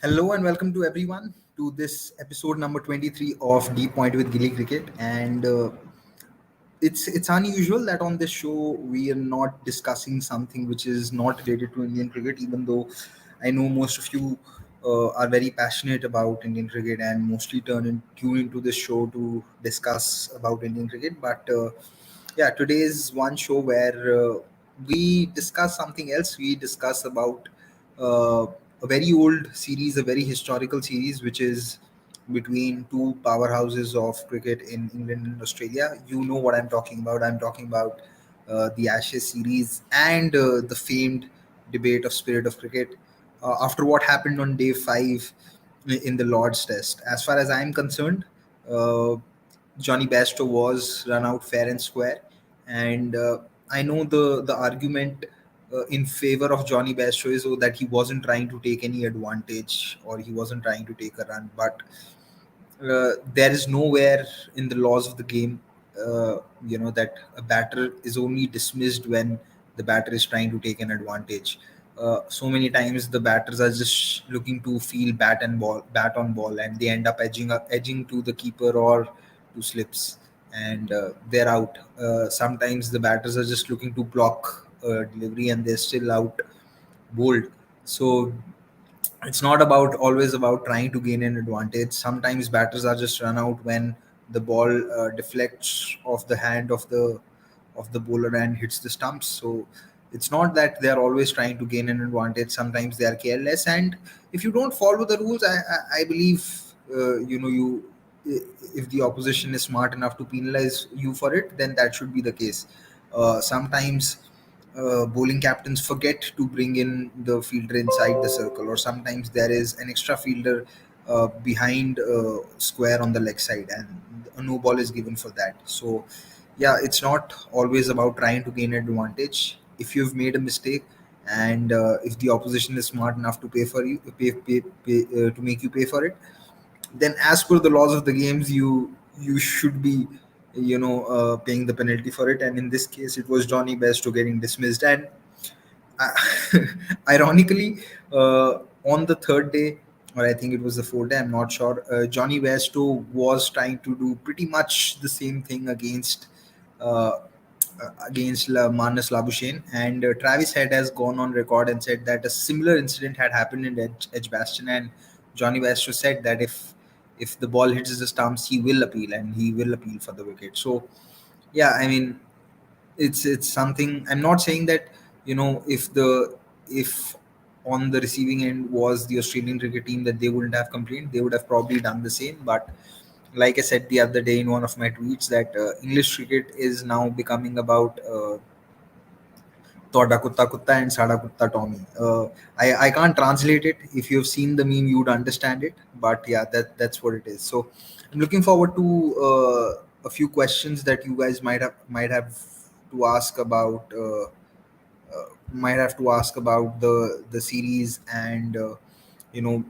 Hello and welcome to everyone to this episode number 23 of Deep Point with GillyCricket. And it's unusual that on this show we are not discussing something which is not related to Indian cricket, even though I know most of you are very passionate about Indian cricket and mostly tune into this show to discuss about Indian cricket. But yeah, today is one show where we discuss something else. We discuss about uh, a very old series, a very historical series, which is between two powerhouses of cricket in England and Australia. You know what I'm talking about. I'm talking about the Ashes series and the famed debate of spirit of cricket. After what happened on day five in the Lord's Test, as far as I'm concerned, uh, Johnny Bairstow was run out fair and square, and I know the argument in favor of Johnny Bairstow is that he wasn't trying to take any advantage or he wasn't trying to take a run, but there is nowhere in the laws of the game, that a batter is only dismissed when the batter is trying to take an advantage. So many times the batters are just looking to feel bat on ball, and they end up edging to the keeper or to slips, and they're out. Sometimes the batters are just looking to block delivery, and they're still out bowled. So it's not about always about trying to gain an advantage. Sometimes batters are just run out when the ball deflects off the hand of the bowler and hits the stumps. So it's not that they are always trying to gain an advantage. Sometimes they are careless, and if you don't follow the rules, I believe you if the opposition is smart enough to penalize you for it, then that should be the case. Sometimes bowling captains forget to bring in the fielder inside the circle, or sometimes there is an extra fielder behind square on the leg side, and a no ball is given for that. So, yeah, it's not always about trying to gain advantage. If you've made a mistake, and if the opposition is smart enough to to make you pay for it, then as per the laws of the games, you should be paying the penalty for it. And in this case, it was Johnny Bairstow getting dismissed, and uh, ironically, on the third day, or I think it was the fourth day, I'm not sure, Johnny Bairstow was trying to do pretty much the same thing uh, against Manas Labuschagne, and Travis Head has gone on record and said that a similar incident had happened in Edgbaston, and Johnny Bairstow said that if the ball hits the stumps, he will appeal, and he will appeal for the wicket. So yeah, I mean, it's something. I'm not saying that if on the receiving end was the Australian cricket team, that they wouldn't have complained. They would have probably done the same. But like I said the other day in one of my tweets, that English cricket is now becoming about Toda Kutta Kutta and Sada Kutta Tommy. I can't translate it. If you've seen the meme, you'd understand it. But yeah, that's what it is. So I'm looking forward to a few questions that you guys might have to ask about. Might have to ask about the series, and you know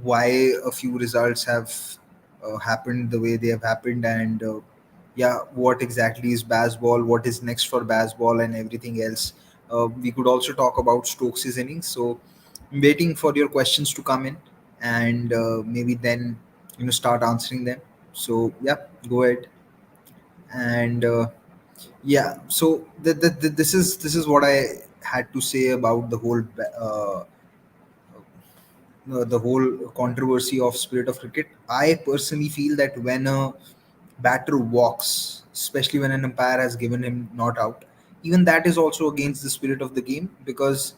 why a few results have happened the way they have happened, and yeah, what exactly is baseball, what is next for baseball, and everything else. We could also talk about Stokes' innings. So I'm waiting for your questions to come in, and maybe then start answering them. So yeah, go ahead. And yeah, so this is what I had to say about the whole controversy of spirit of cricket. I personally feel that when a batter walks, especially when an umpire has given him not out, even that is also against the spirit of the game, because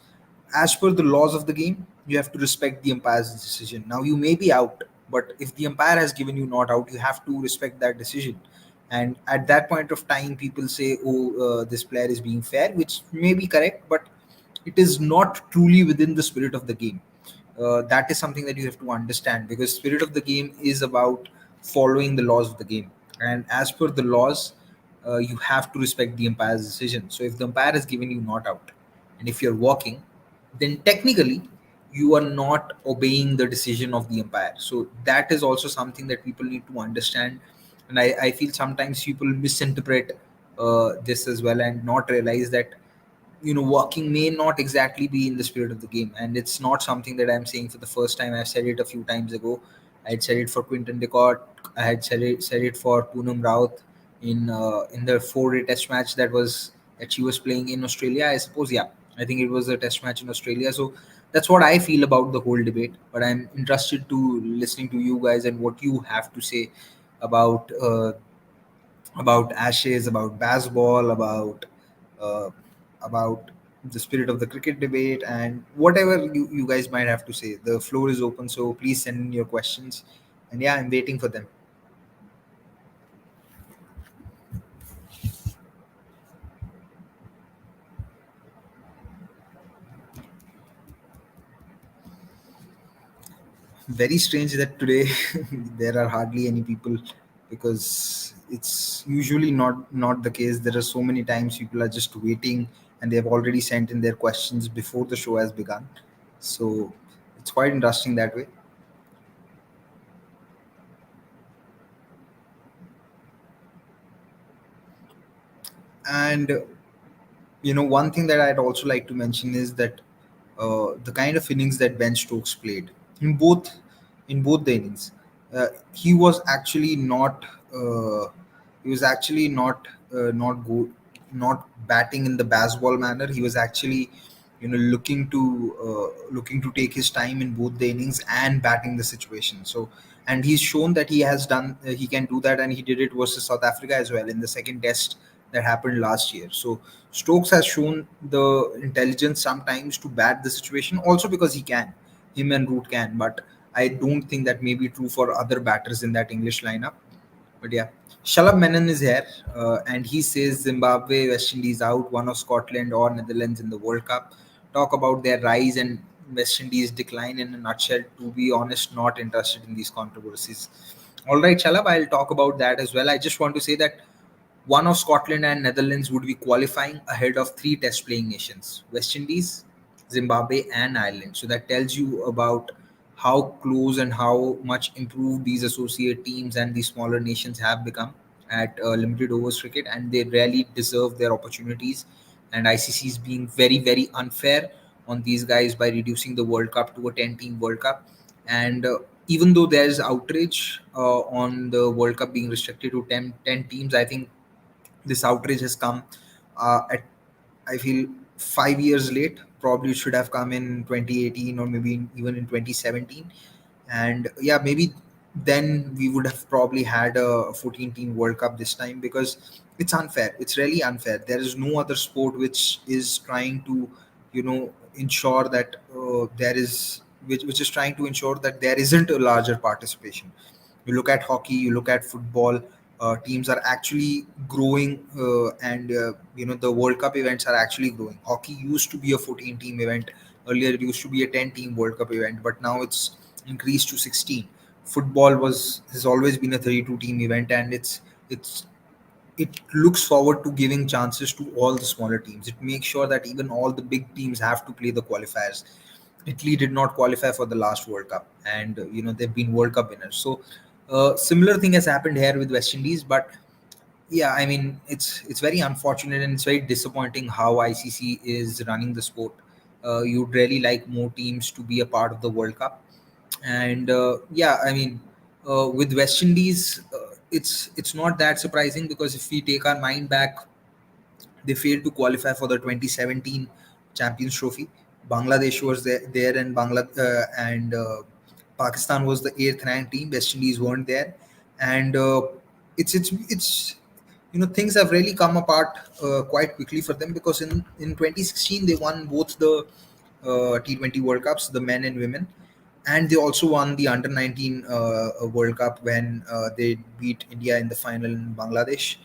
as per the laws of the game, you have to respect the umpire's decision. Now, you may be out, but if the umpire has given you not out, you have to respect that decision. And at that point of time, people say, "Oh, this player is being fair," which may be correct, but it is not truly within the spirit of the game. That is something that you have to understand, because spirit of the game is about following the laws of the game, and as per the laws, you have to respect the umpire's decision. So if the umpire has given you not out, and if you're walking, then technically you are not obeying the decision of the umpire. So that is also something that people need to understand, and I feel sometimes people misinterpret this as well, and not realize that working may not exactly be in the spirit of the game. And it's not something that I'm saying for the first time. I've said it a few times ago. I had said it for Quinton de Kock. I had said it for Poonam Raut in the 4-day test match that she was playing in Australia. I suppose, yeah, I think it was a test match in Australia. So that's what I feel about the whole debate. But I'm interested to listening to you guys and what you have to say about Ashes, about baseball, uh, about the spirit of the cricket debate, and whatever you guys might have to say. The floor is open, so please send in your questions. And yeah, I'm waiting for them. Very strange that today there are hardly any people, because it's usually not the case. There are so many times people are just waiting and they have already sent in their questions before the show has begun. So it's quite interesting that way. And one thing that I'd also like to mention is that the kind of innings that Ben Stokes played in both the innings, he was actually not he was actually not go not batting in the baseball manner. He was actually looking to take his time in both the innings and batting the situation. So, and he's shown that he can do that, and he did it versus South Africa as well in the second test that happened last year. So Stokes has shown the intelligence sometimes to bat the situation, also because him and Root can. But I don't think that may be true for other batters in that English lineup. But yeah, Shalab Menon is here, and he says Zimbabwe, West Indies out, one of Scotland or Netherlands in the World Cup. Talk about their rise and West Indies decline in a nutshell. To be honest, not interested in these controversies. All right, Shalab, I'll talk about that as well. I just want to say that one of Scotland and Netherlands would be qualifying ahead of three test playing nations: West Indies, Zimbabwe, and Ireland. So that tells you about how close and how much improved these associate teams and these smaller nations have become at limited overs cricket, and they really deserve their opportunities. And ICC is being very, very unfair on these guys by reducing the World Cup to a 10-team World Cup. And even though there's outrage on the World Cup being restricted to 10 teams, I think this outrage has come at, I feel, 5 years late. Probably it should have come in 2018 or maybe even in 2017. And yeah, maybe then we would have probably had a 14-team World Cup this time, because it's unfair. It's really unfair. There is no other sport which is trying to, ensure that which is trying to ensure that there isn't a larger participation. You look at hockey, you look at football, teams are actually growing, and the World Cup events are actually growing. Hockey used to be a 14 team event. Earlier it used to be a 10 team World Cup event, but now it's increased to 16. Football was has always been a 32 team event, and it's it looks forward to giving chances to all the smaller teams. It makes sure that even all the big teams have to play the qualifiers. Italy did not qualify for the last World Cup, and they've been World Cup winners. So similar thing has happened here with West Indies. But yeah, I mean, it's very unfortunate and it's very disappointing how ICC is running the sport. You'd really like more teams to be a part of the World Cup. And yeah, I mean, with West Indies, it's not that surprising, because if we take our mind back, they failed to qualify for the 2017 Champions Trophy. Bangladesh was there and Pakistan was the eighth ranked team. West Indies weren't there, and it's things have really come apart quite quickly for them, because in 2016 they won both the T20 World Cups, the men and women, and they also won the under 19 World Cup when they beat India in the final in Bangladesh.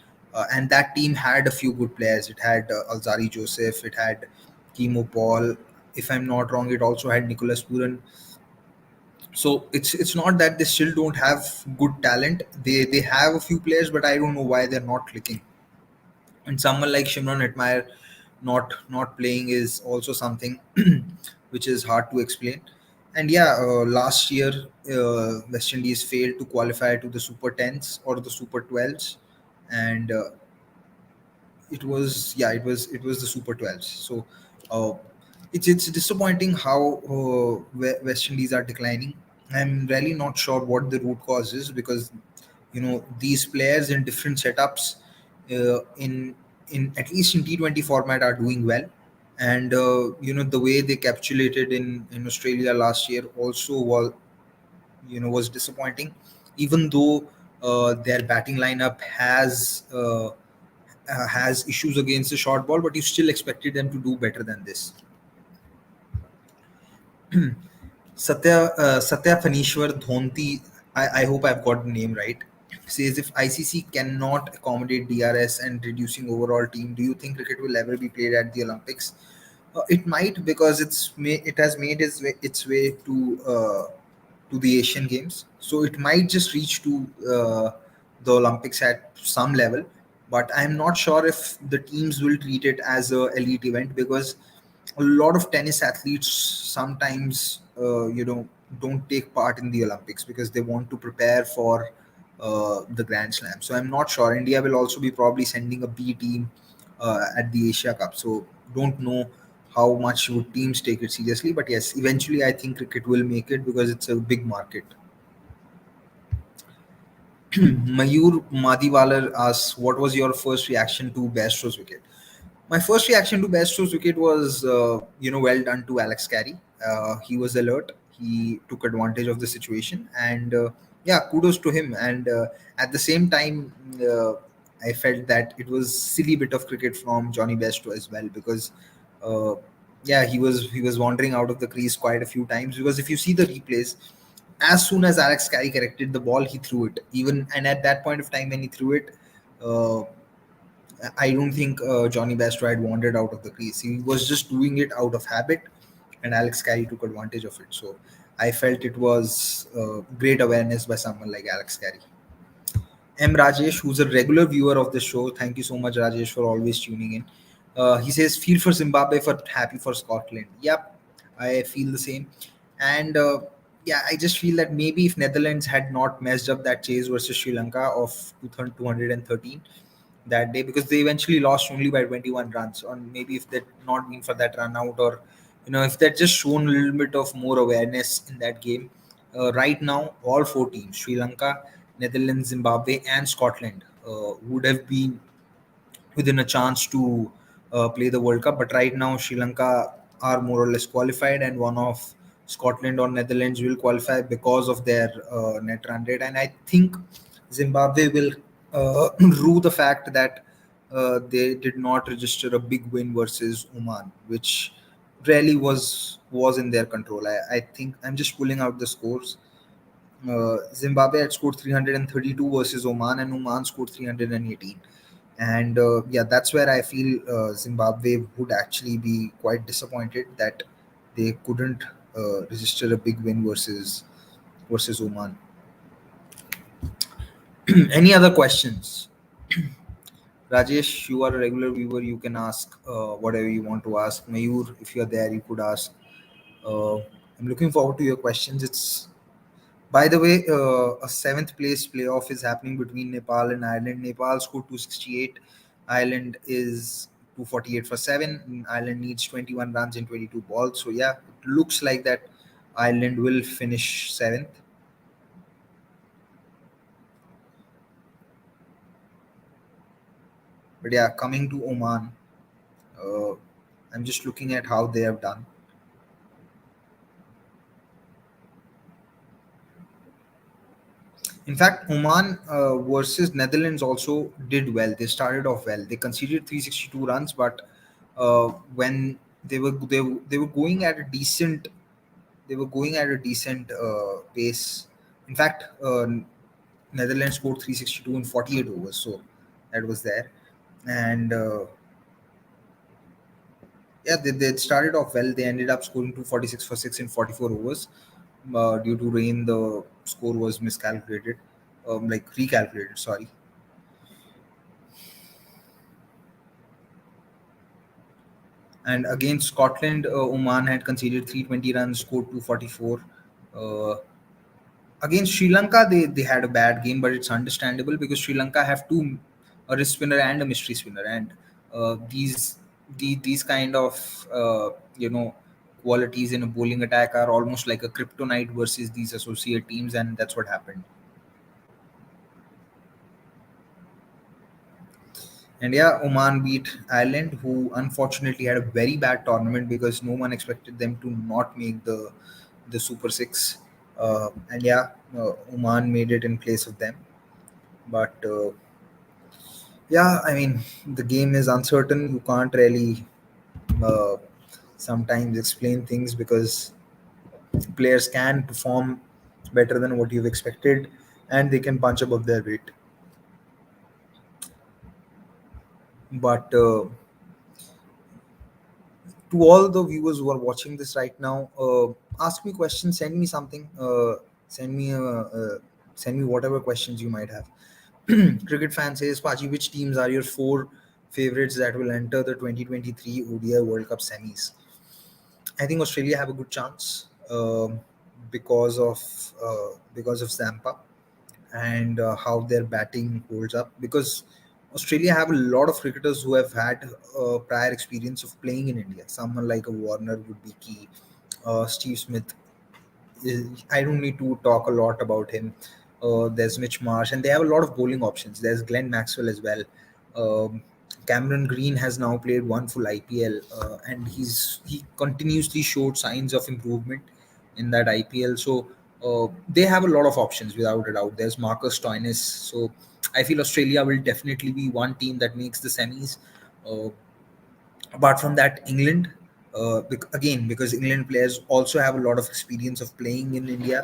And that team had a few good players. It had Alzari Joseph, it had Kimo Paul. If I'm not wrong, it also had Nicholas Puran. So it's not that they still don't have good talent. They have a few players, but I don't know why they're not clicking. And someone like Shimron Hetmeyer not playing is also something which is hard to explain. And yeah, last year West Indies failed to qualify to the Super 10s or the Super 12s, and it was, yeah, it was the Super 12s. So uh, it's disappointing how West Indies are declining. I'm really not sure what the root cause is, because these players in different setups, in at least in T20 format, are doing well. And the way they capitulated in Australia last year also was disappointing, even though their batting lineup has issues against the short ball, but you still expected them to do better than this. Satya Phanishwar Dhonti, I hope I've got the name right, says, if ICC cannot accommodate DRS and reducing overall team, do you think cricket will ever be played at the Olympics? It might, because it has made its way to the Asian Games, so it might just reach to the Olympics at some level. But I'm not sure if the teams will treat it as a elite event, because a lot of tennis athletes sometimes don't take part in the Olympics because they want to prepare for the Grand Slam. So I'm not sure. India will also be probably sending a B team at the Asia Cup. So don't know how much would teams take it seriously. But yes, eventually I think cricket will make it, because it's a big market. Mayur Madiwalar asks, what was your first reaction to Bairstow's wicket? My first reaction to Bairstow's wicket was, well done to Alex Carey. He was alert. He took advantage of the situation, and yeah, kudos to him. And at the same time, I felt that it was silly bit of cricket from Johnny Bairstow as well, because uh, yeah, he was wandering out of the crease quite a few times. Because if you see the replays, as soon as Alex Carey corrected the ball, he threw it. Even and at that point of time when he threw it. Uh, I don't think Johnny Bairstow had wandered out of the crease. He was just doing it out of habit, and Alex Carey took advantage of it. So I felt it was great awareness by someone like Alex Carey. M. Rajesh, who's a regular viewer of the show, thank you so much, Rajesh, for always tuning in. He says, feel for Zimbabwe, for happy for Scotland. Yep, I feel the same. And yeah, I just feel that maybe if Netherlands had not messed up that chase versus Sri Lanka of 213 that day, because they eventually lost only by 21 runs, or maybe if they'd not been for that run out, or if they'd just shown a little bit of more awareness in that game, right now all four teams, Sri Lanka, Netherlands, Zimbabwe, and Scotland, would have been within a chance to play the World Cup. But right now, Sri Lanka are more or less qualified, and one of Scotland or Netherlands will qualify because of their net run rate. And I think Zimbabwe will rue the fact that they did not register a big win versus Oman, which really was in their control. I think I'm just pulling out the scores. Zimbabwe had scored 332 versus Oman, and Oman scored 318. And yeah, that's where I feel Zimbabwe would actually be quite disappointed that they couldn't register a big win versus Oman. Any other questions? Rajesh, you are a regular viewer. You can ask whatever you want to ask. Mayur, if you're there, you could ask. Uh, I'm looking forward to your questions. It's By the way, a seventh place playoff is happening between Nepal and Ireland. Nepal scored 268. Ireland is 248 for seven. Ireland needs 21 runs in 22 balls. So yeah, it looks like that Ireland will finish seventh. But yeah, coming to Oman, uh, I'm just looking at how they have done. In fact, Oman versus Netherlands also did well. They started off well. They conceded 362 runs, but when they were going at a decent pace. In fact, Netherlands scored 362 in 48 overs, so that was there. And yeah, they started off well. They ended up scoring 246 for six in 44 overs. Due to rain, the score was miscalculated, like recalculated. Sorry. And against Scotland, Oman had conceded 320 runs, scored 244. Uh, Against Sri Lanka, they had a bad game, but it's understandable because Sri Lanka have two, a wrist spinner and a mystery spinner, and These kind of qualities in a bowling attack are almost like a kryptonite versus these associate teams, and that's what happened. And yeah, Oman beat Ireland, who unfortunately had a very bad tournament because no one expected them to not make the Super Six. And yeah, Oman made it in place of them. But yeah, I mean, the game is uncertain. You can't really uh, sometimes explain things because players can perform better than what you've expected, and they can punch above their weight. But to all the viewers who are watching this right now, ask me questions, send me something, send me send me whatever questions you might have. Cricket fan says, Paji, which teams are your four favorites that will enter the 2023 ODI World Cup semis? I think Australia have a good chance because of Zampa and how their batting holds up. Because Australia have a lot of cricketers who have had prior experience of playing in India. Someone like a Warner would be key. Steve Smith, I don't need to talk a lot about him. There's Mitch Marsh, and they have a lot of bowling options. There's Glenn Maxwell as well. Um, Cameron Green has now played one full IPL, and he continuously showed signs of improvement in that IPL. So they have a lot of options without a doubt. There's Marcus Stoinis. So I feel Australia will definitely be one team that makes the semis. Uh, Apart from that, England, again, because England players also have a lot of experience of playing in India,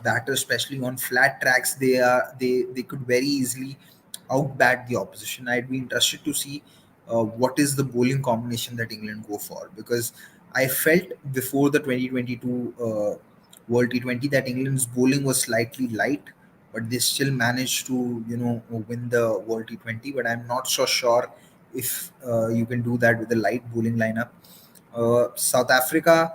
that especially on flat tracks, they could very easily outbat the opposition. I'd be interested to see what is the bowling combination that England go for, because I felt before the 2022 World T20 that England's bowling was slightly light, but they still managed to win the World T20. But I'm not so sure if you can do that with a light bowling lineup. South Africa,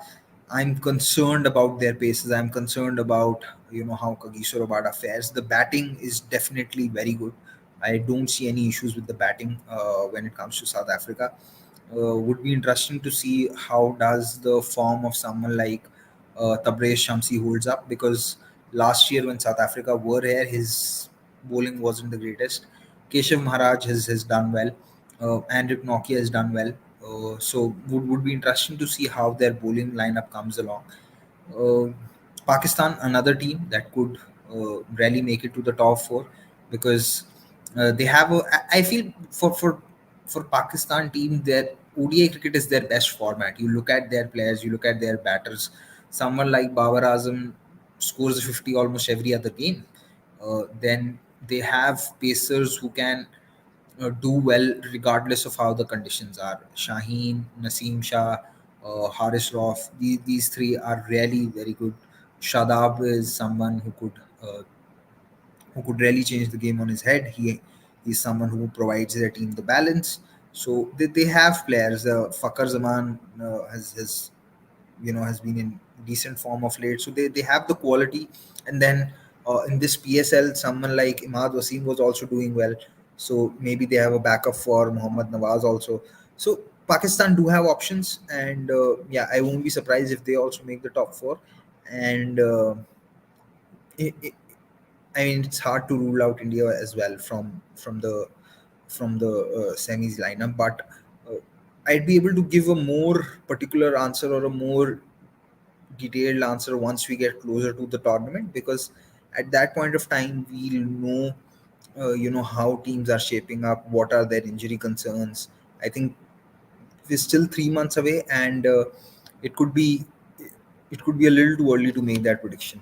I'm concerned about their paces. I'm concerned about how Kagiso Rabada fares. The batting is definitely very good. I don't see any issues with the batting when it comes to South Africa. Would be interesting to see how does the form of someone like Tabraiz Shamsi holds up, because last year when South Africa were here, his bowling wasn't the greatest. Keshav Maharaj has done well. Andrik Nokia has done well. So would be interesting to see how their bowling lineup comes along. uh, Pakistan, another team that could really make it to the top four, because they have a. I feel for Pakistan team, their ODI cricket is their best format. You look at their players, you look at their batters. Someone like Babar Azam scores 50 almost every other game. Then they have pacers who can do well regardless of how the conditions are. Shaheen, Naseem Shah, Haris Rauf, these three are really very good. Shadab is someone who could really change the game on his head. He's someone who provides their team the balance. So they have players. Fakar Zaman has been in decent form of late. So they have the quality. And then in this PSL, someone like Imad Wasim was also doing well. So maybe they have a backup for Muhammad Nawaz also. So Pakistan do have options, and yeah, I won't be surprised if they also make the top four. And it, it, I mean, it's hard to rule out India as well from the semis lineup, but uh, I'd be able to give a more particular answer or a more detailed answer once we get closer to the tournament, because at that point of time we'll know how teams are shaping up, what are their injury concerns. I think we're still 3 months away, and it could be it could be a little too early to make that prediction.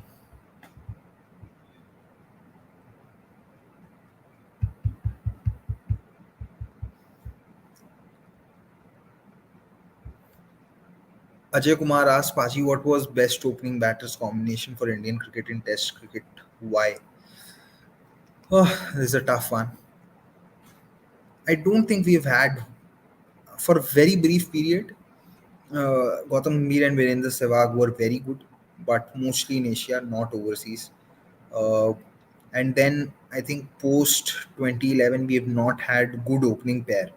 Ajay Kumar asked, Paji, what was best opening batters combination for Indian cricket in Test cricket? Why? Oh, this is a tough one. I don't think we've had, for a very brief period, Gautam Gambhir and Virendra Sehwag were very good, but mostly in Asia, not overseas. Uh, and then I think post 2011, we have not had good opening pair.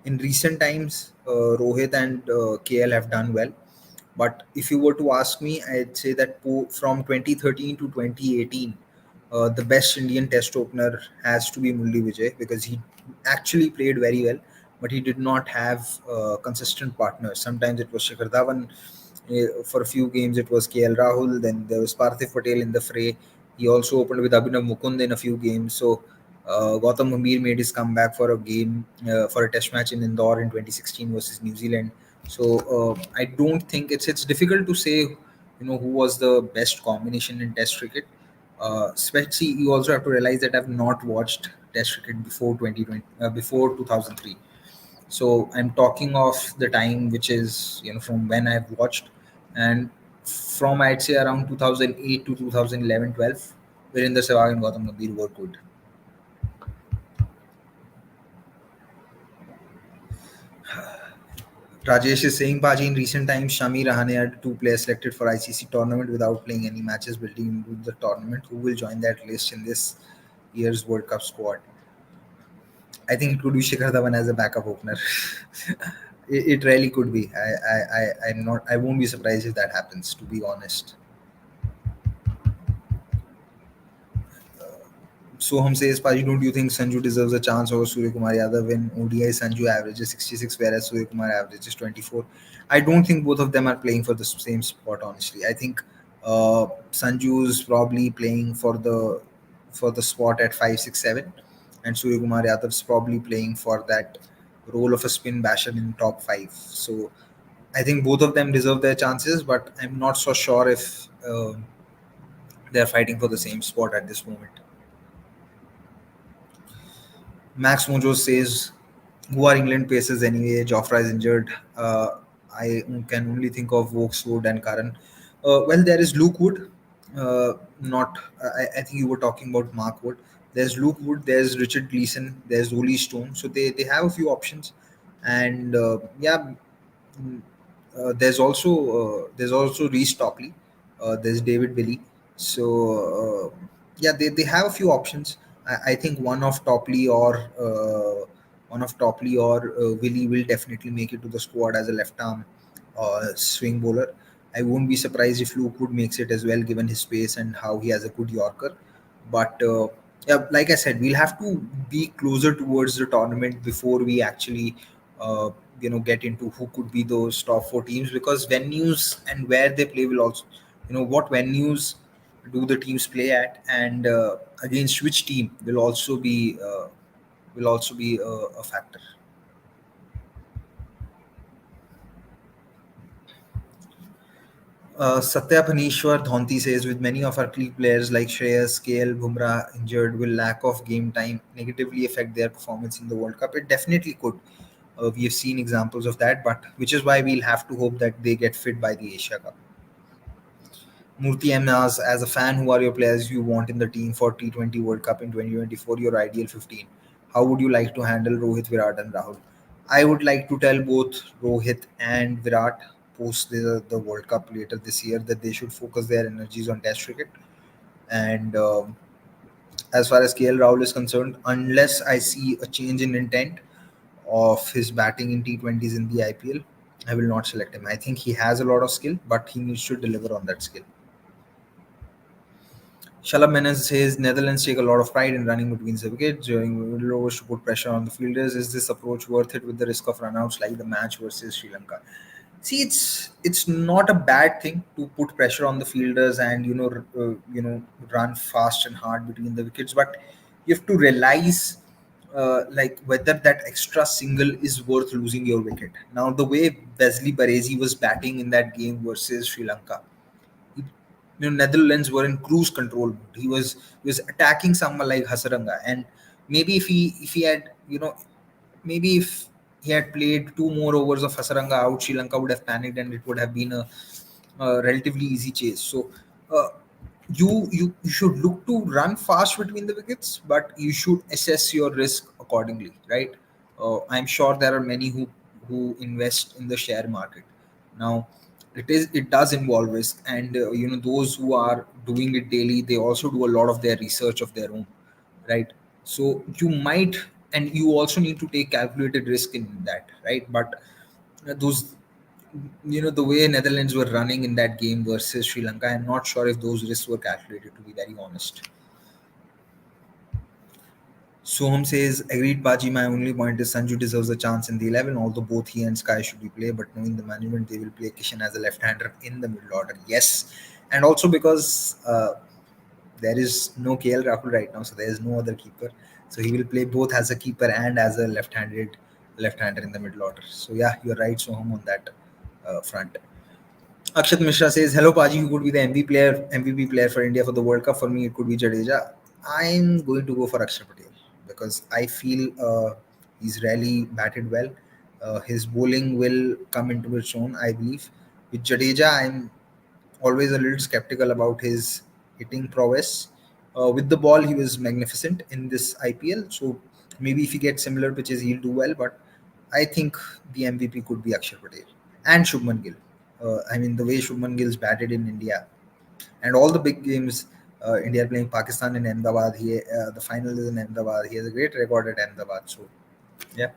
In recent times, Rohit and KL have done well. But if you were to ask me, I'd say that from 2013 to 2018, the best Indian Test opener has to be Murli Vijay, because he actually played very well, but he did not have consistent partners. Sometimes it was Shikhar Dhawan. For a few games, it was KL Rahul. Then there was Parthiv Patel in the fray. He also opened with Abhinav Mukund in a few games. So Gautam Gambhir made his comeback for a game, for a test match in Indore in 2016 versus New Zealand. So I don't think it's difficult to say, who was the best combination in Test cricket. Especially, you also have to realize that I've not watched Test cricket before 2020, before 2003. So I'm talking of the time which is, from when I've watched, and from, I'd say, around 2008 to 2011, 12, wherein the Sehwag and Gautam Gambhir were good. Rajesh is saying, Paji, in recent times, Shami Rahane had two players selected for ICC tournament without playing any matches building into the tournament. Who will join that list in this year's World Cup squad? I think it could be Shikhar Dhawan as a backup opener. It really could be. I'm not. I won't be surprised if that happens. To be honest. Soham says, Paji, don't you think Sanju deserves a chance over Surya Kumar Yadav? In ODI, Sanju averages 66, whereas Surya Kumar averages 24. I don't think both of them are playing for the same spot, honestly. I think Sanju's probably playing for the spot at 5, 6, 7, and Surya Kumar Yadav's probably playing for that role of a spin basher in top 5. So I think both of them deserve their chances, but I'm not so sure if they're fighting for the same spot at this moment. Max Mojo says, who are England paces anyway? Jofra is injured. I can only think of Wood and Karan. Well, there is Luke Wood. Not, I think you were talking about Mark Wood. There's Luke Wood. There's Richard Gleeson. There's Oli Stone. So they have a few options, and yeah, mm, there's also Reece Topley. There's David Billy. So yeah, they have a few options. I think one of Topley or Willie will definitely make it to the squad as a left arm swing bowler. I won't be surprised if Luke Wood makes it as well, given his pace and how he has a good Yorker. But yeah, like I said, we'll have to be closer towards the tournament before we actually uh, get into who could be those top four teams, because venues and where they play will also, what venues do the teams play at, and against which team will also be a factor. Satya Panishwar Dhonti says, with many of our key players like Shreyas, KL, Bumrah injured, will lack of game time negatively affect their performance in the World Cup? It definitely could. We have seen examples of that, but which is why we'll have to hope that they get fit by the Asia Cup. Murthy M asks, as a fan, who are your players you want in the team for T20 World Cup in 2024, your ideal 15? How would you like to handle Rohit, Virat, and Rahul? I would like to tell both Rohit and Virat post the World Cup later this year that they should focus their energies on Test cricket. And as far as KL Rahul is concerned, unless I see a change in intent of his batting in T20s in the IPL, I will not select him. I think he has a lot of skill, but he needs to deliver on that skill. Shalab Menes says Netherlands take a lot of pride in running between the wickets during middle overs to put pressure on the fielders. Is this approach worth it with the risk of runouts like the match versus Sri Lanka? See, it's not a bad thing to put pressure on the fielders and run fast and hard between the wickets, but you have to realize like whether that extra single is worth losing your wicket. Now, the way Wesley Baresi was batting in that game versus Sri Lanka, Netherlands were in cruise control mode. He was attacking someone like Hasaranga, and maybe if he had maybe if he had played two more overs of Hasaranga out, Sri Lanka would have panicked and it would have been a relatively easy chase. So uh, you should look to run fast between the wickets, but you should assess your risk accordingly, right? I'm sure there are many who invest in the share market. Now, it does involve risk, and those who are doing it daily, they also do a lot of their research of their own, right? So you might and you also need to take calculated risk in that, right? But those, the way Netherlands were running in that game versus Sri Lanka, I'm not sure if those risks were calculated, to be very honest. Soham says, agreed, Paji. My only point is Sanju deserves a chance in the 11, although both he and Sky should be play. But knowing the management, they will play Kishan as a left hander in the middle order. Yes. And also because there is no KL Rahul right now, so there is no other keeper. So he will play both as a keeper and as a left hander in the middle order. So yeah, you're right, Soham, on that front. Akshat Mishra says, "Hello, Paji. Who could be the MVP player for India for the World Cup? For me, it could be Jadeja. I'm going to go for Akshar Patel because I feel he's really batted well. His bowling will come into its own, I believe. With Jadeja, I'm always a little skeptical about his hitting prowess. With the ball, he was magnificent in this IPL. So maybe if he gets similar pitches, he'll do well. But I think the MVP could be Akshar Patel and Shubman Gill. I mean, the way Shubman Gill's batted in India and all the big games, India are playing Pakistan in Ahmedabad. The final is in Ahmedabad. He has a great record at Ahmedabad. So yeah.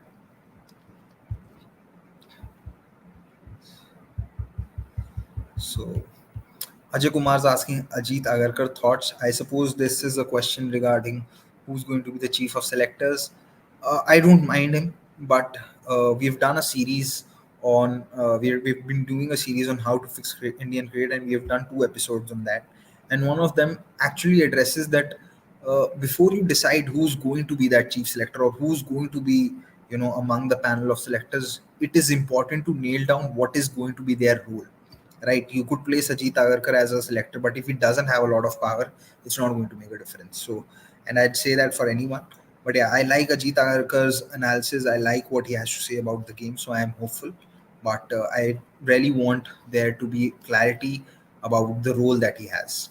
So Ajay Kumar is asking Ajit Agarkar thoughts. I suppose this is a question regarding who's going to be the chief of selectors. I don't mind him, but we've done a series we've been doing a series on how to fix Indian cricket, and we have done 2 episodes on that. And one of them actually addresses that before you decide who's going to be that chief selector or who's going to be, among the panel of selectors, it is important to nail down what is going to be their role, right? You could place Ajit Agarkar as a selector, but if he doesn't have a lot of power, it's not going to make a difference. So, and I'd say that for anyone. But yeah, I like Ajit Agarkar's analysis. I like what he has to say about the game. So I am hopeful. But I really want there to be clarity about the role that he has.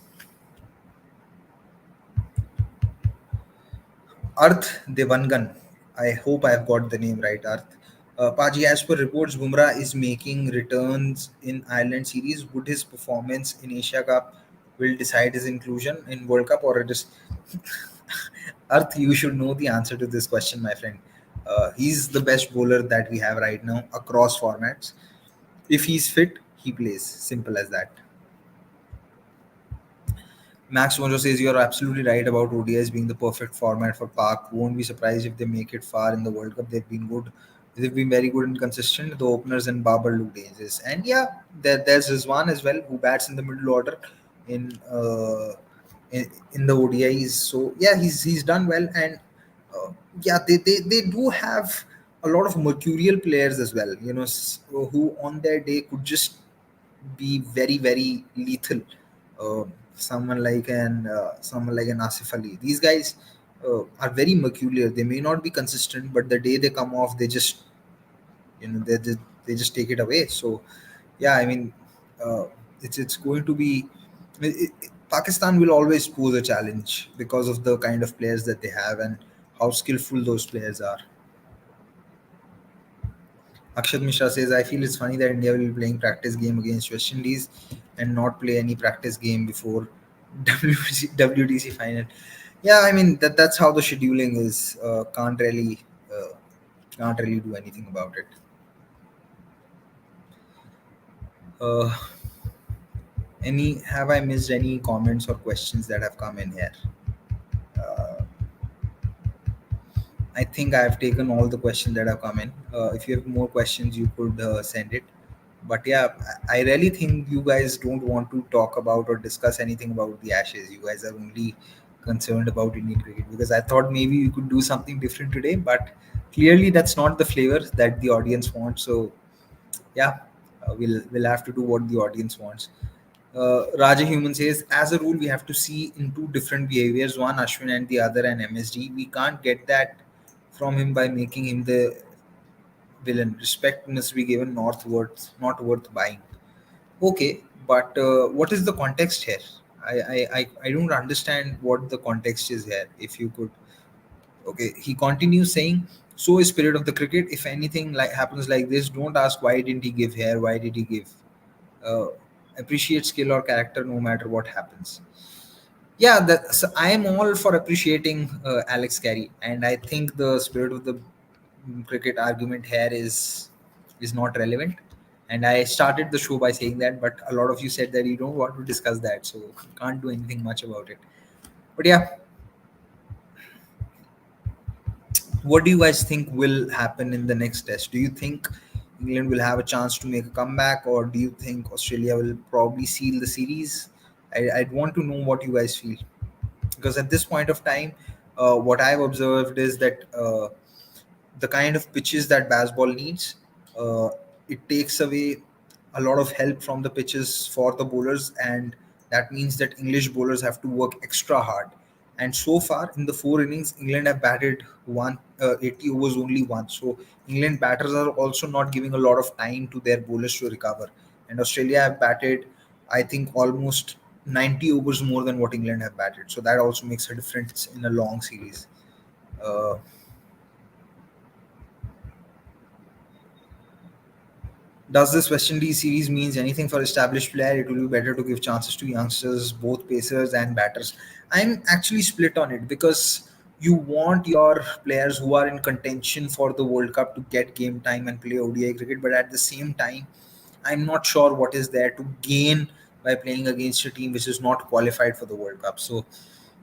Arth Devangan. I hope I've got the name right, Arth. Paji, as per reports, Bumrah is making returns in Ireland series. Would his performance in Asia Cup will decide his inclusion in World Cup, or it is Arth? You should know the answer to this question, my friend. He's the best bowler that we have right now across formats. If he's fit, he plays. Simple as that. Max Mojo says you're absolutely right about ODIs being the perfect format for Park. Won't be surprised if they make it far in the World Cup. They've been good. They've been very good and consistent. The openers and Babar look dangerous. And yeah, there's Rizwan as well who bats in the middle order in in the ODIs. So yeah, he's done well. And yeah, they do have a lot of mercurial players as well. Who on their day could just be very very lethal. Uh, someone like an Asif Ali. These guys are very mercurial. They may not be consistent, but the day they come off, they just they just take it away. So yeah, I mean, uh, it's going to be Pakistan will always pose a challenge because of the kind of players that they have and how skillful those players are. Akshat Mishra says, I feel it's funny that India will be playing practice game against West Indies and not play any practice game before WTC final. Yeah, I mean that's how the scheduling is. Can't really do anything about it. Uh, any have I missed any comments or questions that have come in here? Uh, I think I have taken all the questions that have come in. If you have more questions, you could send it. But yeah, I really think you guys don't want to talk about or discuss anything about the Ashes. You guys are only concerned about Indian cricket because I thought maybe you could do something different today, but clearly that's not the flavor that the audience wants. So yeah, we'll have to do what the audience wants. Raja Human says, as a rule, we have to see in two different behaviors, one Ashwin and the other an MSD. We can't get that from him by making him the villain. Respect must be given, not worth buying. Okay, but what is the context here? I don't understand what the context is here. If you could, okay. He continues saying, "So is spirit of the cricket. If anything like happens like this, don't ask why didn't he give here? Why did he give? Uh, Appreciate skill or character no matter what happens." Yeah, so I am all for appreciating Alex Carey, and I think the spirit of the cricket argument here is not relevant. And I started the show by saying that, but a lot of you said that you don't want to discuss that, so can't do anything much about it. But yeah, what do you guys think will happen in the next test? Do you think England will have a chance to make a comeback, or do you think Australia will probably seal the series? I'd want to know what you guys feel, because at this point of time, what I've observed is that the kind of pitches that baseball needs, uh, it takes away a lot of help from the pitches for the bowlers, and that means that English bowlers have to work extra hard. And so far in the four innings, England have batted 80 overs only once. So England batters are also not giving a lot of time to their bowlers to recover. And Australia have batted, I think, almost 90 overs more than what England have batted. So that also makes a difference in a long series. Uh, Does this West Indies series means anything for established player? It will be better to give chances to youngsters, both pacers and batters. I'm actually split on it, because you want your players who are in contention for the World Cup to get game time and play ODI cricket, but at the same time, I'm not sure what is there to gain by playing against a team which is not qualified for the World Cup. So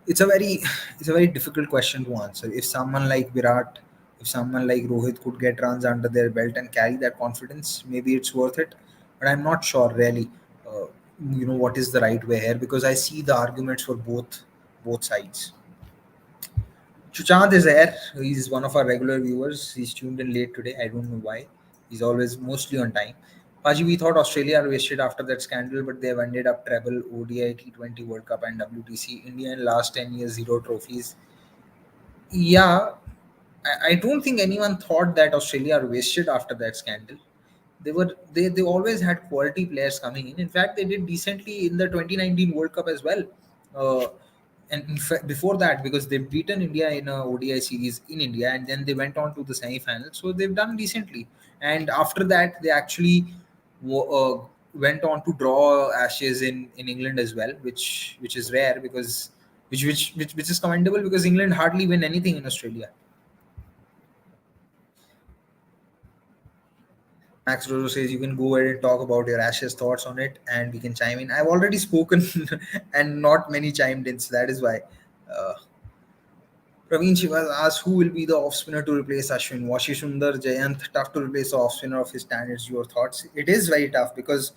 it's a very it's a very difficult question to answer. If someone like Virat, if someone like Rohit could get runs under their belt and carry that confidence, maybe it's worth it. But I'm not sure really, uh, what is the right way here, because I see the arguments for both sides. Chuchand is there. He's one of our regular viewers. He's tuned in late today. I don't know why. He's always mostly on time. Paji, we thought Australia are wasted after that scandal, but they've ended up treble ODI, T20 World Cup, and WTC. India in last 10 years, zero trophies. Yeah, I don't think anyone thought that Australia are wasted after that scandal. They always had quality players coming in. In fact, they did decently in the 2019 World Cup as well. Uh, and in fact, before that, because they've beaten India in a ODI series in India, and then they went on to the semi-final, so they've done decently. And after that, they actually went on to draw Ashes in England as well, which is rare, because which is commendable, because England hardly win anything in Australia. Max Rojo says you can go ahead and talk about your Ashes thoughts on it, and we can chime in. I've already spoken, and not many chimed in, so that is why. Uh, Praveen Shivas asks who will be the off spinner to replace Ashwin. Washi Sundar, Jayant, tough to replace the off spinner of his standards. Your thoughts? It is very tough, because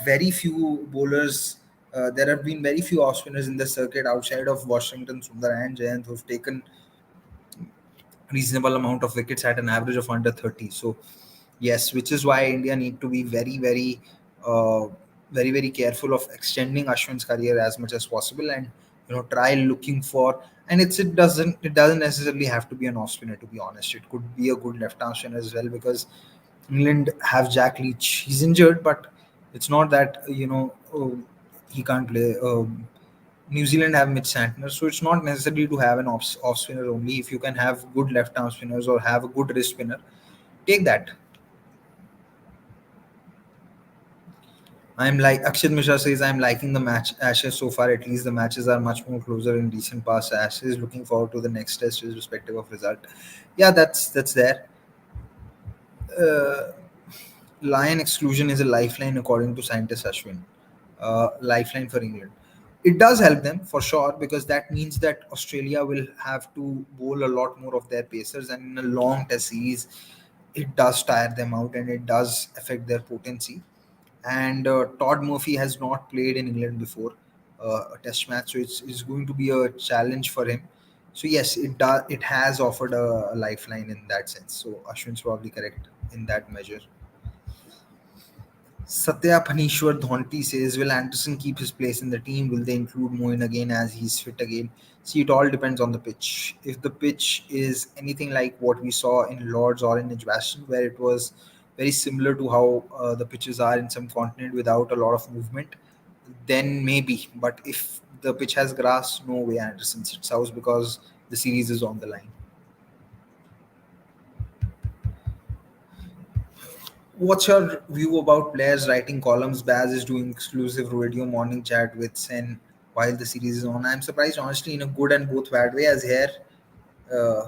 very few bowlers. There have been very few off spinners in the circuit outside of Washington, Sundar, and Jayant who've taken reasonable amount of wickets at an average of under 30. So yes, which is why India need to be uh, very careful of extending Ashwin's career as much as possible, and try looking for. And it doesn't necessarily have to be an off spinner. To be honest, it could be a good left arm spinner as well, because England have Jack Leach. He's injured, but it's not that he can't play. New Zealand have Mitch Santner, so it's not necessary to have an off spinner only. If you can have good left arm spinners or have a good wrist spinner, take that. I'm like Akshit Mishra says, I'm liking the match Ashes so far. At least the matches are much more closer in recent past. Ashes looking forward to the next test, irrespective of result. Yeah, that's there. Uh, Lion exclusion is a lifeline, according to scientist Ashwin. Lifeline for England. It does help them for sure, because that means that Australia will have to bowl a lot more of their pacers, and in a long test series, it does tire them out and it does affect their potency. And Todd Murphy has not played in England before a test match, so it's going to be a challenge for him. So yes, it has offered a lifeline in that sense. So Ashwin's probably correct in that measure. Satya Panishwar Dhonti says, will Anderson keep his place in the team? Will they include Moin again as he's fit again? See, it all depends on the pitch. If the pitch is anything like what we saw in Lords or in Edgbaston, where it was very similar to how the pitches are in some continent without a lot of movement, then maybe. But if the pitch has grass, no way Anderson sits out, because the series is on the line. What's your view about players writing columns? Baz is doing exclusive radio morning chat with Sen. while the series is on. I'm surprised, honestly, in a good and both bad way, uh,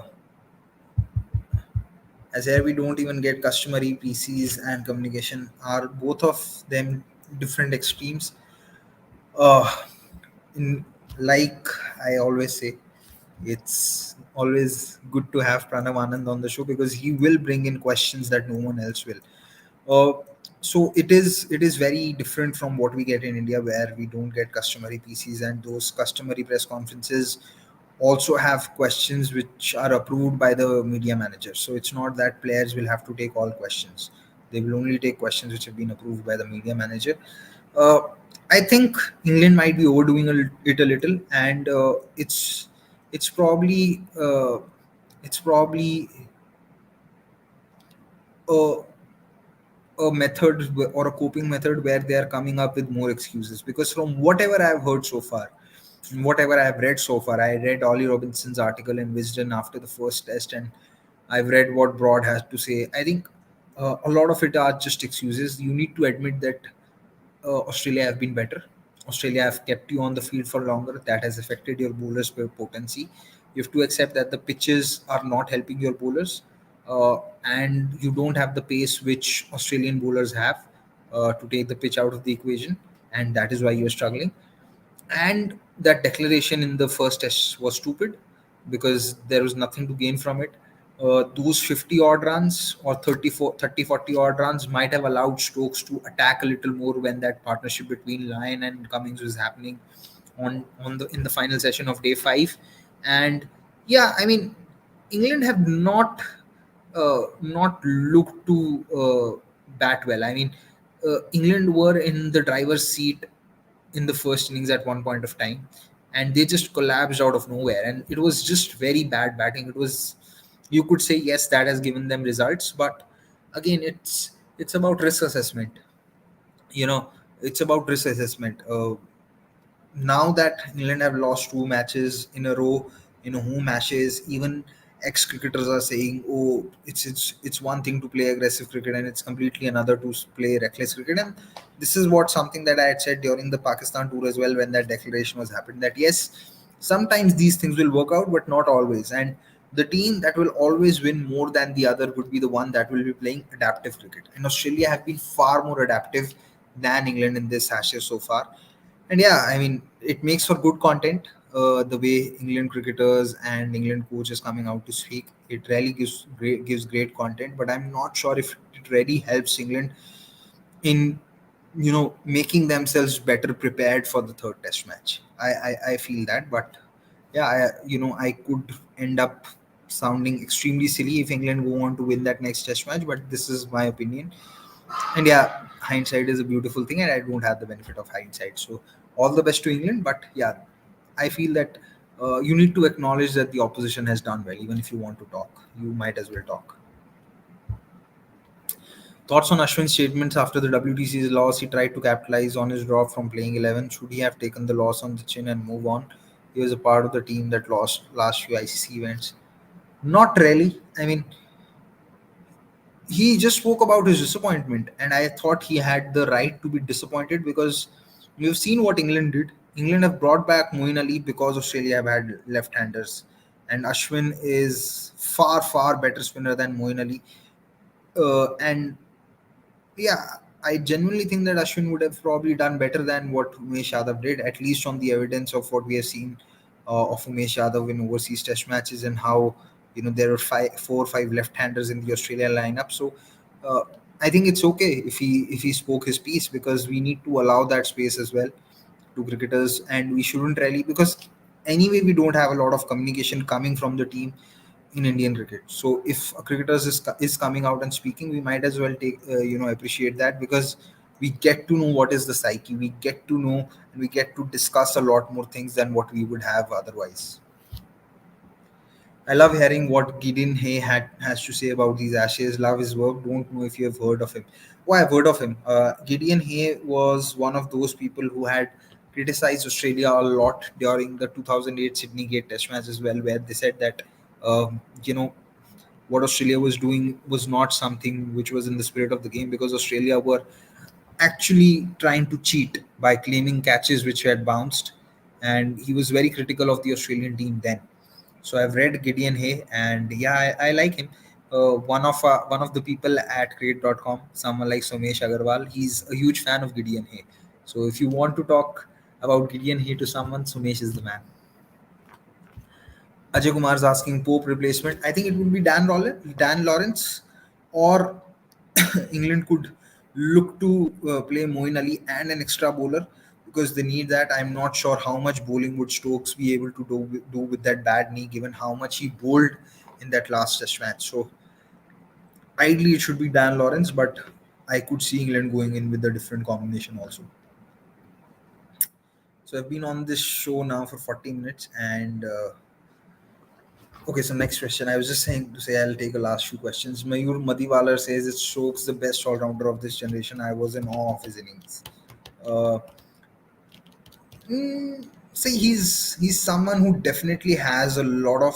as here we don't even get customary PCs and communication are both of them different extremes. Uh, in like I always say, it's always good to have Pranav Anand on the show because he will bring in questions that no one else will. So it is very different from what we get in India, where we don't get customary PCs, and those customary press conferences also have questions which are approved by the media manager. So it's not that players will have to take all questions; they will only take questions which have been approved by the media manager. Uh, I think England might be overdoing it a little, and it's probably it's probably a a method or a coping method where they are coming up with more excuses, because from whatever I've heard so far, whatever I've read so far, I read Ollie Robinson's article in Wisden after the first test, and I've read what Broad has to say. I think a lot of it are just excuses. You need to admit that Australia have been better. Australia have kept you on the field for longer. That has affected your bowlers' potency. You have to accept that the pitches are not helping your bowlers, and you don't have the pace which Australian bowlers have to take the pitch out of the equation, and that is why you're struggling. And that declaration in the first test was stupid because there was nothing to gain from it. Those 50 odd runs or 40 odd runs might have allowed Stokes to attack a little more when that partnership between Lyon and Cummings was happening on the in the final session of day 5. And yeah, I mean, England have not looked to bat well. I mean, England were in the driver's seat in the first innings at one point of time, and they just collapsed out of nowhere, and it was just very bad batting. It was, you could say, yes, that has given them results, but again, it's about risk assessment. you know it's about risk assessment. Now that England have lost 2 matches in a row in home matches, even ex-cricketers are saying, "Oh, it's one thing to play aggressive cricket, and it's completely another to play reckless cricket." And this is what something that I had said during the Pakistan tour as well, when that declaration was happening. That yes, sometimes these things will work out, but not always. And the team that will always win more than the other would be the one that will be playing adaptive cricket. And Australia have been far more adaptive than England in this Ashes so far. And yeah, I mean, it makes for good content. The way England cricketers and England coaches coming out to speak, it really gives great content. But I'm not sure if it really helps England in making themselves better prepared for the third Test match. I feel that, but yeah, I could end up sounding extremely silly if England go on to win that next Test match. But this is my opinion, and yeah, hindsight is a beautiful thing, and I don't have the benefit of hindsight. So all the best to England. But yeah, I feel that you need to acknowledge that the opposition has done well. Even if you want to talk, you might as well talk. Thoughts on Ashwin's statements after the WTC's loss? He tried to capitalize on his drop from playing 11. Should he have taken the loss on the chin and move on? He was a part of the team that lost last few ICC events. Not really. I mean, he just spoke about his disappointment, and I thought he had the right to be disappointed because we've seen what England did. England have brought back Moeen Ali because Australia have had left-handers, and Ashwin is far better spinner than Moeen Ali. And yeah, I genuinely think that Ashwin would have probably done better than what Umesh Yadav did, at least on the evidence of what we have seen of Umesh Yadav in overseas Test matches, and how there are 4 or 5 left-handers in the Australia lineup. So uh, I think it's okay if he spoke his piece, because we need to allow that space as well to cricketers, and we shouldn't really, because anyway we don't have a lot of communication coming from the team in Indian cricket. So if a cricketer is coming out and speaking, we might as well take appreciate that, because we get to know what is the psyche. We get to know, and we get to discuss a lot more things than what we would have otherwise. I love hearing what Gideon Hay has to say about these Ashes. Love his work. Don't know if you have heard of him. Oh, I've heard of him. Gideon Hay was one of those people who had criticized Australia a lot during the 2008 Sydney Gate Test match as well, where they said that um, you know what Australia was doing was not something which was in the spirit of the game, because Australia were actually trying to cheat by claiming catches which had bounced. and he was very critical of the Australian team then. So I've read Gideon Hay, and yeah, I like him. One of the people at cricket.com, someone like Somesh Agarwal, he's a huge fan of Gideon Hay. So if you want to talk about Gideon Hay to someone, Somesh is the man. Ajay Kumar is asking Pope replacement. I think it would be Dan Lawrence, or England could look to play Moeen Ali and an extra bowler because they need that. I'm not sure how much bowling would Stokes be able to do with that bad knee, given how much he bowled in that last Test match. So ideally, it should be Dan Lawrence, but I could see England going in with a different combination also. So I've been on this show now for 40 minutes, and okay, so next question. I was just saying to say I'll take a last few questions. Mayur Madiwalar says it's Stokes the best all-rounder of this generation. I was in awe of his innings. Uh, See, he's someone who definitely has a lot of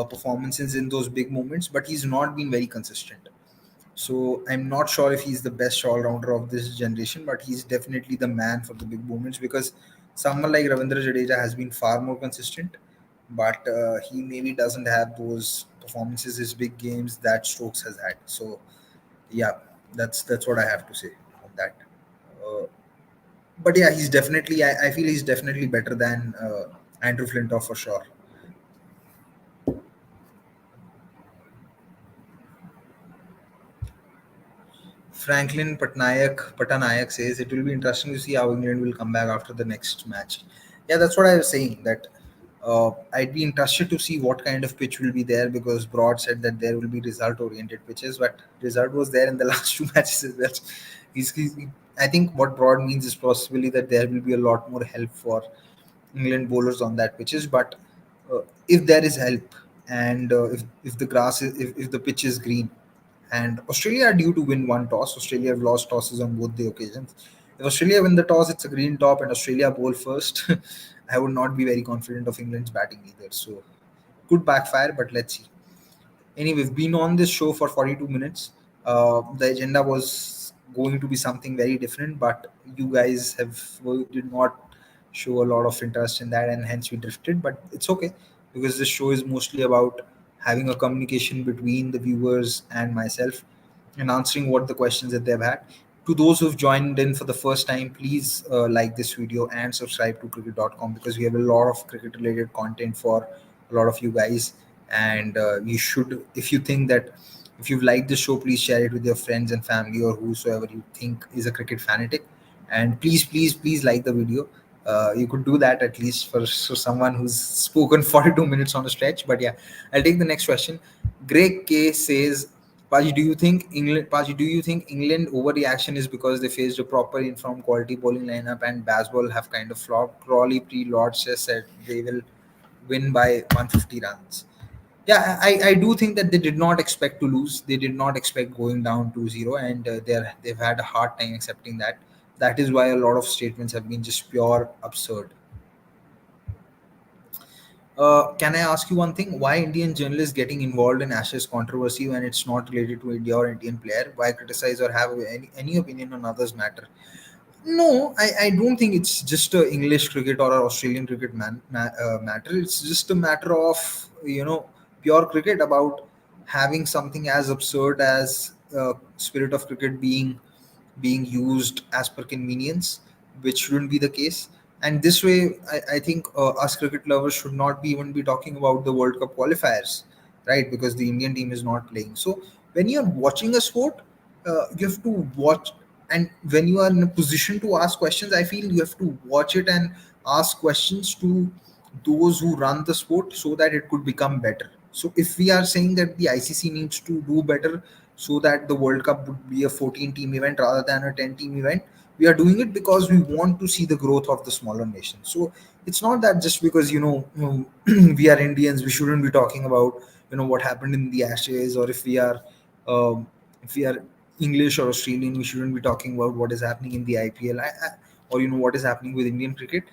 performances in those big moments, but he's not been very consistent. So I'm not sure if he's the best all-rounder of this generation, but he's definitely the man for the big moments because someone like Ravindra Jadeja has been far more consistent, but he maybe doesn't have those performances, his big games that Stokes has had. So yeah, that's what I have to say on that. Uh, but yeah, he's definitely. I feel he's definitely better than Andrew Flintoff for sure. Franklin Patanayak says it will be interesting to see how England will come back after the next match. Yeah, that's what I was saying. That I'd be interested to see what kind of pitch will be there because Broad said that there will be result-oriented pitches, but result was there in the last two matches as well. I think what Broad means is possibly that there will be a lot more help for England bowlers on that pitches. But if there is help and if the grass if the pitch is green and Australia are due to win one toss. Australia have lost tosses on both the occasions. If Australia win the toss, it's a green top, and Australia bowl first. I would not be very confident of England's batting either. So could backfire, but let's see. Anyway, we've been on this show for 42 minutes. The agenda was going to be something very different, but you guys did not show a lot of interest in that, and hence we drifted. But it's okay because this show is mostly about having a communication between the viewers and myself and answering what the questions that they've had. To those who've joined in for the first time, please like this video and subscribe to cricket.com because we have a lot of cricket related content for a lot of you guys. And you should, if you think that if you've liked the show, please share it with your friends and family or whosoever you think is a cricket fanatic. And please like the video. You could do that at least for someone who's spoken 42 minutes on a stretch. But yeah, I'll take the next question. Greg K says, Paji, do you think England overreaction is because they faced a proper informed quality bowling lineup and Basball have kind of flopped? Crawley pre-Lords just said they will win by 150 runs. Yeah, I do think that they did not expect to lose. They did not expect going down 2-0, and they've had a hard time accepting that. That is why a lot of statements have been just pure absurd. Can I ask you one thing? Why Indian journalists getting involved in Ashes controversy when it's not related to India or Indian player? Why criticize or have any opinion on others matter? No, I don't think it's just a English cricket or a Australian cricket matter. It's just a matter of pure cricket about having something as absurd as spirit of cricket being used as per convenience, which shouldn't be the case. And this way, I think us cricket lovers should not be even be talking about the World Cup qualifiers, right? Because the Indian team is not playing. So when you're watching a sport, you have to watch, and when you are in a position to ask questions, I feel you have to watch it and ask questions to those who run the sport so that it could become better. So if we are saying that the ICC needs to do better so that the World Cup would be a 14 team event rather than a 10 team event, we are doing it because we want to see the growth of the smaller nations. So it's not that just because we are Indians, we shouldn't be talking about what happened in the Ashes, or um, if we are English or Australian, we shouldn't be talking about what is happening in the IPL, or what is happening with Indian cricket.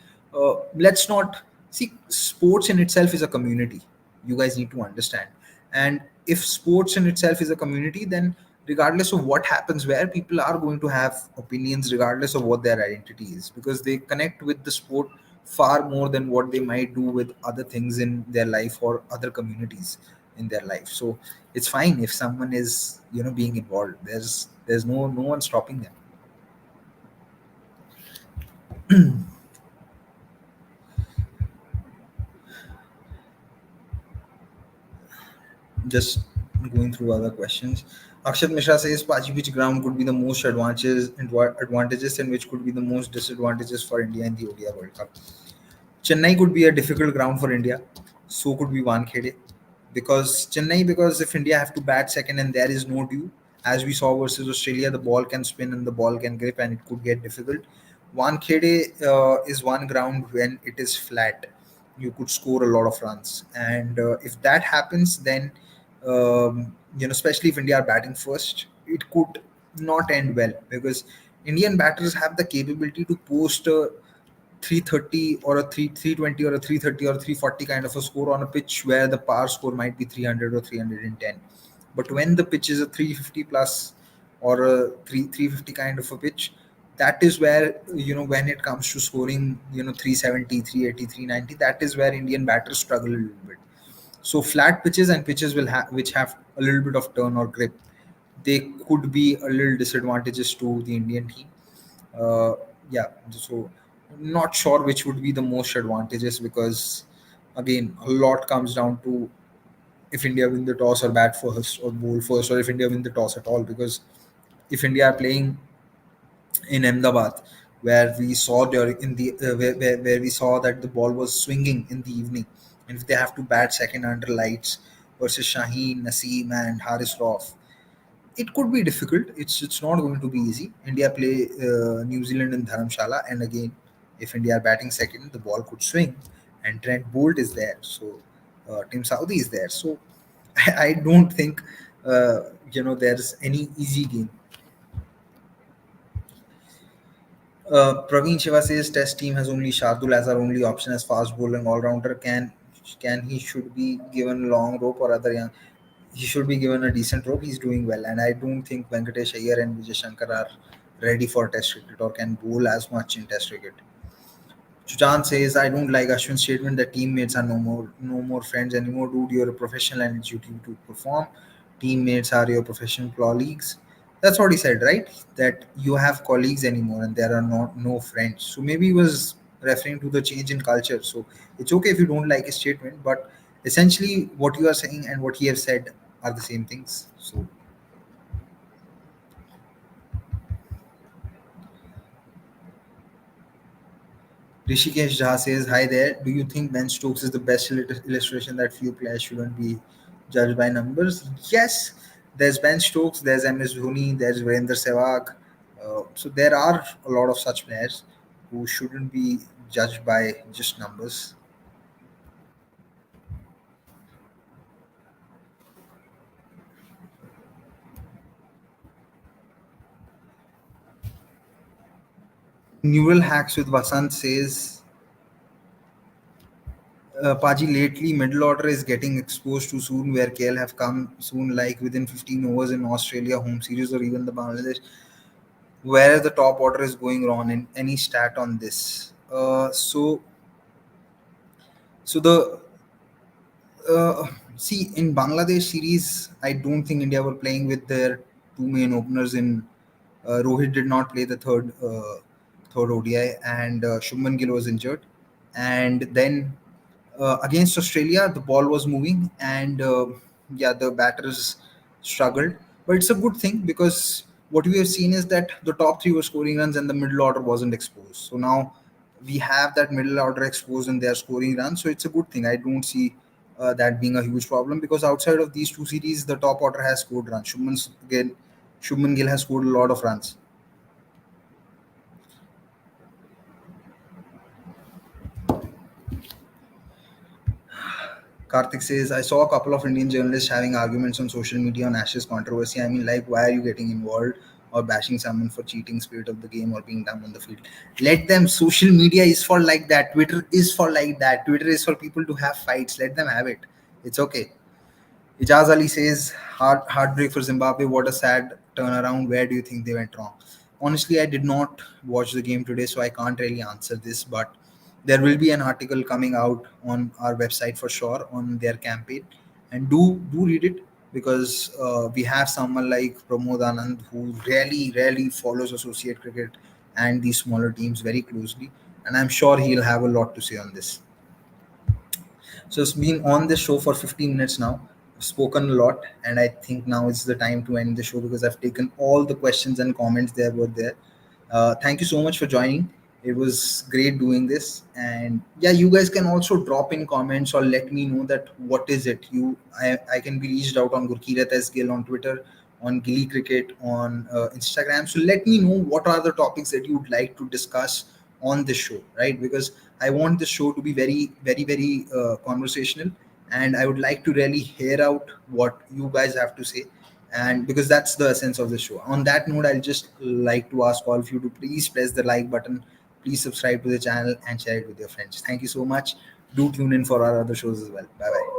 Let's not see, sports in itself is a community. You guys need to understand, and if sports in itself is a community, then regardless of what happens where, people are going to have opinions regardless of what their identity is because they connect with the sport far more than what they might do with other things in their life or other communities in their life. So it's fine if someone is, being involved. There's no one stopping them. Just going through other questions. Akshat Mishra says, Paji, which ground could be the most advantages and which could be the most disadvantages for India in the ODI World Cup? Chennai could be a difficult ground for India. So could be Wankhede. Because if India have to bat second and there is no dew, as we saw versus Australia, the ball can spin and the ball can grip and it could get difficult. Wankhede is one ground when it is flat, you could score a lot of runs, and if that happens, then especially if India are batting first, it could not end well because Indian batters have the capability to post a 330 or a 320 or a 330 or 340 kind of a score on a pitch where the power score might be 300 or 310. But when the pitch is a 350 plus or a 350 kind of a pitch, that is where, when it comes to scoring, 370, 380, 390, that is where Indian batters struggle a little bit. So flat pitches and pitches which have a little bit of turn or grip, they could be a little disadvantages to the Indian team. uh, yeah, so not sure which would be the most advantageous, because again, a lot comes down to if India win the toss or bat first or bowl first, or if India win the toss at all. Because if India are playing in Ahmedabad, where we saw during in the where we saw that the ball was swinging in the evening, and if they have to bat second under lights versus Shaheen, Naseem, and Haris Rauf, it could be difficult. It's not going to be easy. India play New Zealand in Dharamshala, and again, if India are batting second, the ball could swing, and Trent Bolt is there, so Tim Saudi is there. So I don't think there's any easy game. Praveen Shiva says Test team has only Shardul as our only option as fast bowling all rounder. Can he should be given long rope or other young? He should be given a decent rope. He's doing well, and I don't think Venkatesh Iyer and Vijay Shankar are ready for Test cricket or can bowl as much in Test cricket. Chuchan says, I don't like Ashwin's statement that teammates are no more friends anymore. Dude, you're a professional and it's your duty to perform. Teammates are your professional colleagues. That's what he said, right? That you have colleagues anymore and there are not no friends. So maybe he was referring to the change in culture. So it's okay if you don't like his statement, but essentially what you are saying and what he has said are the same things. So Rishikesh Jha says, Hi there. Do you think Ben Stokes is the best illustration that few players shouldn't be judged by numbers? Yes. There's Ben Stokes, there's MS Dhoni, there's Virender Sehwag. So there are a lot of such players who shouldn't be judged by just numbers. Neural Hacks with Vasant says, Paji, lately middle order is getting exposed too soon where KL have come soon, like within 15 overs in Australia home series or even the Bangladesh. Where the top order is going wrong in any stat on this. So the see in Bangladesh series, I don't think India were playing with their two main openers. In Rohit did not play the third ODI, and Shubman Gill was injured. And then against Australia, the ball was moving, and yeah, the batters struggled. But it's a good thing because what we have seen is that the top three were scoring runs and the middle order wasn't exposed. So now we have that middle order exposed and they are scoring runs. So it's a good thing. I don't see that being a huge problem because outside of these two series, the top order has scored runs. Shubman Gill has scored a lot of runs. Karthik says, I saw a couple of Indian journalists having arguments on social media on Ashes controversy. I mean, like, why are you getting involved or bashing someone for cheating spirit of the game or being dumb on the field? Let them. Social media is for like that. Twitter is for like that. Twitter is for people to have fights. Let them have it. It's okay. Ijaz Ali says, heartbreak for Zimbabwe. What a sad turnaround. Where do you think they went wrong? Honestly, I did not watch the game today, so I can't really answer this. But There will be an article coming out on our website for sure on their campaign, and do read it, because we have someone like Pramod Anand who really follows associate cricket and these smaller teams very closely, and I'm sure he'll have a lot to say on this. So it's been on this show for 15 minutes now. I've spoken a lot, and I think now is the time to end the show because I've taken all the questions and comments there were there. Thank you so much for joining. It was great doing this, and yeah, you guys can also drop in comments or let me know that what is it I can be reached out on Gurkirat S Gill on Twitter, on Gilly Cricket on Instagram. So let me know what are the topics that you'd like to discuss on this show, right? Because I want this show to be very conversational, and I would like to really hear out what you guys have to say, and because that's the essence of the show. On that note, I'll just like to ask all of you to please press the like button, please subscribe to the channel, and share it with your friends. Thank you so much. Do tune in for our other shows as well. Bye bye.